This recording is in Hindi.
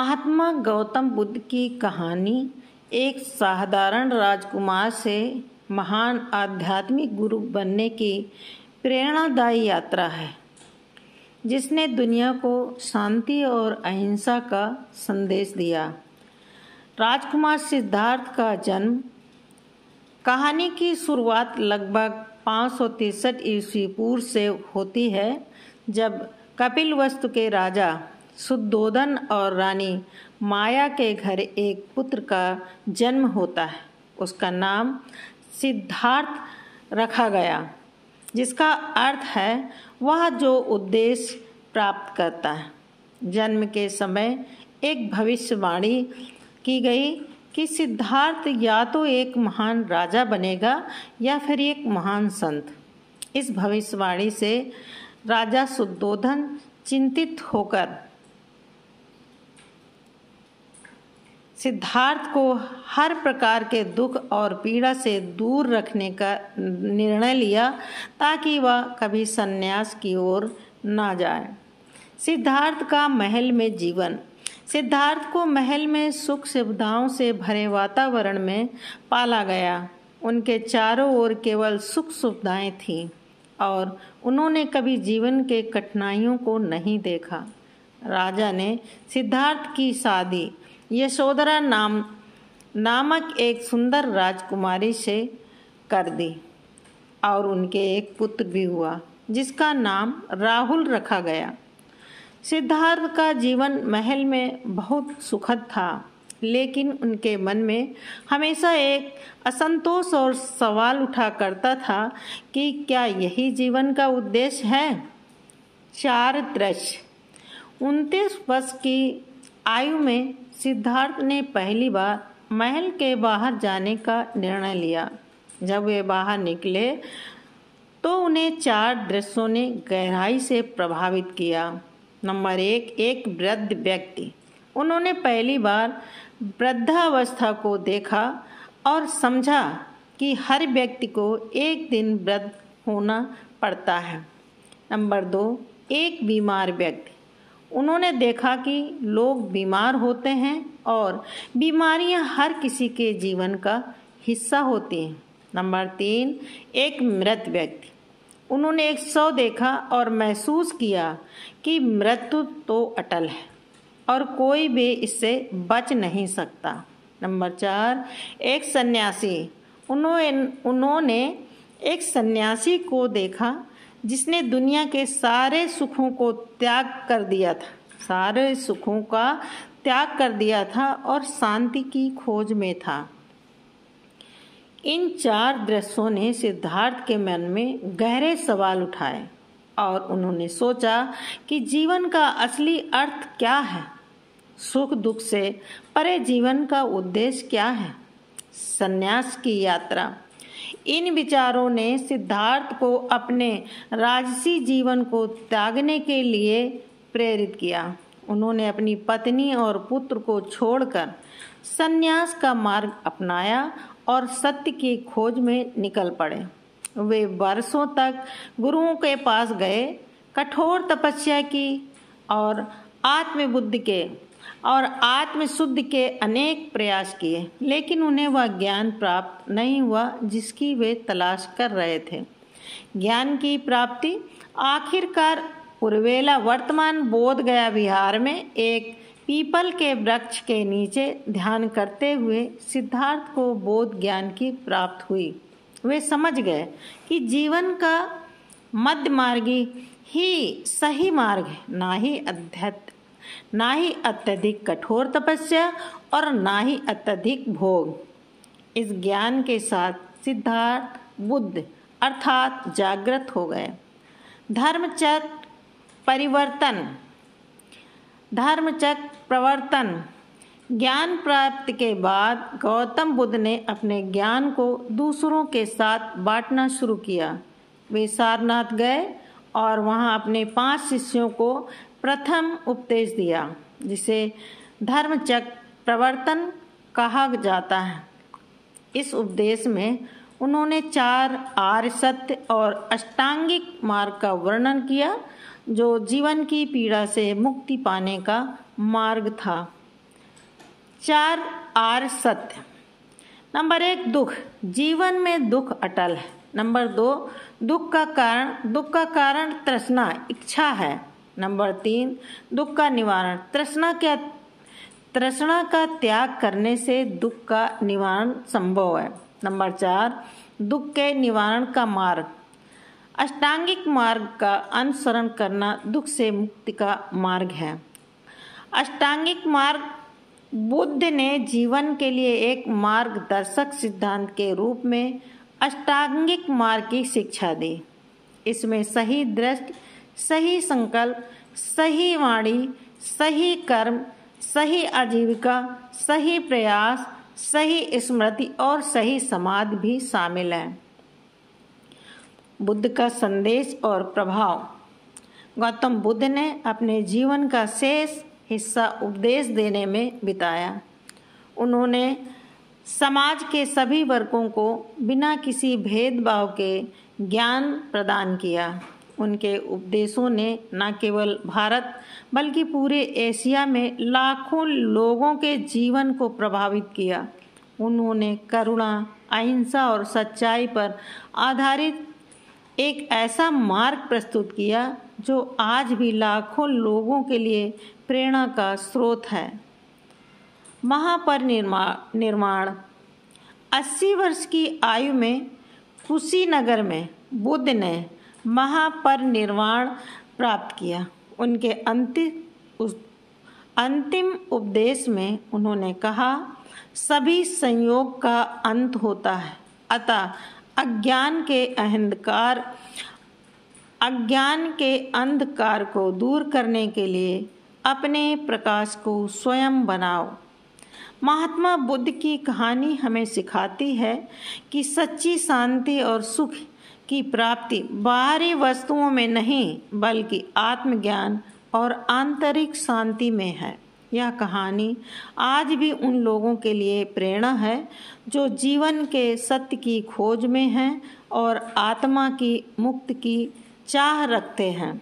महात्मा गौतम बुद्ध की कहानी एक साधारण राजकुमार से महान आध्यात्मिक गुरु बनने की प्रेरणादायी यात्रा है, जिसने दुनिया को शांति और अहिंसा का संदेश दिया। राजकुमार सिद्धार्थ का जन्म। कहानी की शुरुआत लगभग 563 ईस्वी पूर्व से होती है, जब कपिलवस्तु के राजा शुद्धोधन और रानी माया के घर एक पुत्र का जन्म होता है। उसका नाम सिद्धार्थ रखा गया, जिसका अर्थ है वह जो उद्देश्य प्राप्त करता है। जन्म के समय एक भविष्यवाणी की गई कि सिद्धार्थ या तो एक महान राजा बनेगा या फिर एक महान संत। इस भविष्यवाणी से राजा शुद्धोधन चिंतित होकर सिद्धार्थ को हर प्रकार के दुख और पीड़ा से दूर रखने का निर्णय लिया, ताकि वह कभी संन्यास की ओर ना जाए। सिद्धार्थ का महल में जीवन। सिद्धार्थ को महल में सुख सुविधाओं से भरे वातावरण में पाला गया। उनके चारों ओर केवल सुख सुविधाएं थीं और उन्होंने कभी जीवन के कठिनाइयों को नहीं देखा। राजा ने सिद्धार्थ की शादी यशोधरा नामक एक सुंदर राजकुमारी से कर दी और उनके एक पुत्र भी हुआ, जिसका नाम राहुल रखा गया। सिद्धार्थ का जीवन महल में बहुत सुखद था, लेकिन उनके मन में हमेशा एक असंतोष और सवाल उठा करता था कि क्या यही जीवन का उद्देश्य है। 4 दृश्य। 29 वर्ष की आयु में सिद्धार्थ ने पहली बार महल के बाहर जाने का निर्णय लिया। जब वे बाहर निकले तो उन्हें 4 दृश्यों ने गहराई से प्रभावित किया। नंबर 1, एक वृद्ध व्यक्ति। उन्होंने पहली बार वृद्धावस्था को देखा और समझा कि हर व्यक्ति को एक दिन वृद्ध होना पड़ता है। नंबर 2, एक बीमार व्यक्ति। उन्होंने देखा कि लोग बीमार होते हैं और बीमारियां हर किसी के जीवन का हिस्सा होती हैं। नंबर 3, एक मृत व्यक्ति। उन्होंने एक शव देखा और महसूस किया कि मृत्यु तो अटल है और कोई भी इससे बच नहीं सकता। नंबर 4, एक सन्यासी। उन्होंने एक सन्यासी को देखा जिसने दुनिया के सारे सुखों को त्याग कर दिया था, सारे सुखों का त्याग कर दिया था और शांति की खोज में था। इन 4 दृश्यों ने सिद्धार्थ के मन में गहरे सवाल उठाए और उन्होंने सोचा कि जीवन का असली अर्थ क्या है। सुख दुख से परे जीवन का उद्देश्य क्या है। संन्यास की यात्रा। इन विचारों ने सिद्धार्थ को अपने राजसी जीवन को त्यागने के लिए प्रेरित किया। उन्होंने अपनी पत्नी और पुत्र को छोड़कर संन्यास का मार्ग अपनाया और सत्य की खोज में निकल पड़े। वे वर्षों तक गुरुओं के पास गए, कठोर तपस्या की और आत्मशुद्धि के अनेक प्रयास किए, लेकिन उन्हें वह ज्ञान प्राप्त नहीं हुआ जिसकी वे तलाश कर रहे थे। ज्ञान की प्राप्ति। आखिरकार उर्वेला वर्तमान बोध गया विहार में एक पीपल के वृक्ष के नीचे ध्यान करते हुए सिद्धार्थ को बोध ज्ञान की प्राप्त हुई। वे समझ गए कि जीवन का मध्य मार्गी ही सही मार्ग है, ना ही अत्यधिक कठोर तपस्या और ना ही अत्यधिक भोग। इस ज्ञान के साथ सिद्धार्थ बुद्ध अर्थात जागृत हो गए। धर्मचक्र प्रवर्तन। ज्ञान प्राप्ति के बाद गौतम बुद्ध ने अपने ज्ञान को दूसरों के साथ बांटना शुरू किया। वे सारनाथ गए और वहां अपने 5 शिष्यों को प्रथम उपदेश दिया, जिसे धर्मचक्र प्रवर्तन कहा जाता है। इस उपदेश में उन्होंने 4 आर्य सत्य और अष्टांगिक मार्ग का वर्णन किया, जो जीवन की पीड़ा से मुक्ति पाने का मार्ग था। 4 आर सत्य। नंबर 1, दुख। जीवन में दुख अटल है। नंबर 2, दुख का कारण तृष्णा, इच्छा है। नंबर 3, दुख का निवारण। तृष्णा का त्याग करने से दुख का निवारण संभव है। नंबर 4, दुख के निवारण का मार्ग। अष्टांगिक मार्ग का अनुसरण करना दुख से मुक्ति का मार्ग है। अष्टांगिक मार्ग बुद्ध ने जीवन के लिए एक मार्गदर्शक सिद्धांत के रूप में अष्टांगिक मार्ग की शिक्षा दी। इसमें सही दृष्टि, सही संकल्प, सही वाणी, सही कर्म, सही आजीविका, सही प्रयास, सही स्मृति और सही समाधि भी शामिल है। बुद्ध का संदेश और प्रभाव। गौतम बुद्ध ने अपने जीवन का शेष हिस्सा उपदेश देने में बिताया। उन्होंने समाज के सभी वर्गों को बिना किसी भेदभाव के ज्ञान प्रदान किया। उनके उपदेशों ने न केवल भारत बल्कि पूरे एशिया में लाखों लोगों के जीवन को प्रभावित किया। उन्होंने करुणा, अहिंसा और सच्चाई पर आधारित एक ऐसा मार्ग प्रस्तुत किया जो आज भी लाखों लोगों के लिए प्रेरणा का स्रोत है। महापरिनिर्वाण। 80 वर्ष की आयु में कुशीनगर में बुद्ध ने महापरिनिर्वाण प्राप्त किया। उनके अंतिम उपदेश में उन्होंने कहा, सभी संयोग का अंत होता है, अतः अज्ञान के अंधकार को दूर करने के लिए अपने प्रकाश को स्वयं बनाओ। महात्मा बुद्ध की कहानी हमें सिखाती है कि सच्ची शांति और सुख की प्राप्ति बाहरी वस्तुओं में नहीं बल्कि आत्मज्ञान और आंतरिक शांति में है। यह कहानी आज भी उन लोगों के लिए प्रेरणा है जो जीवन के सत्य की खोज में हैं और आत्मा की मुक्ति की चाह रखते हैं।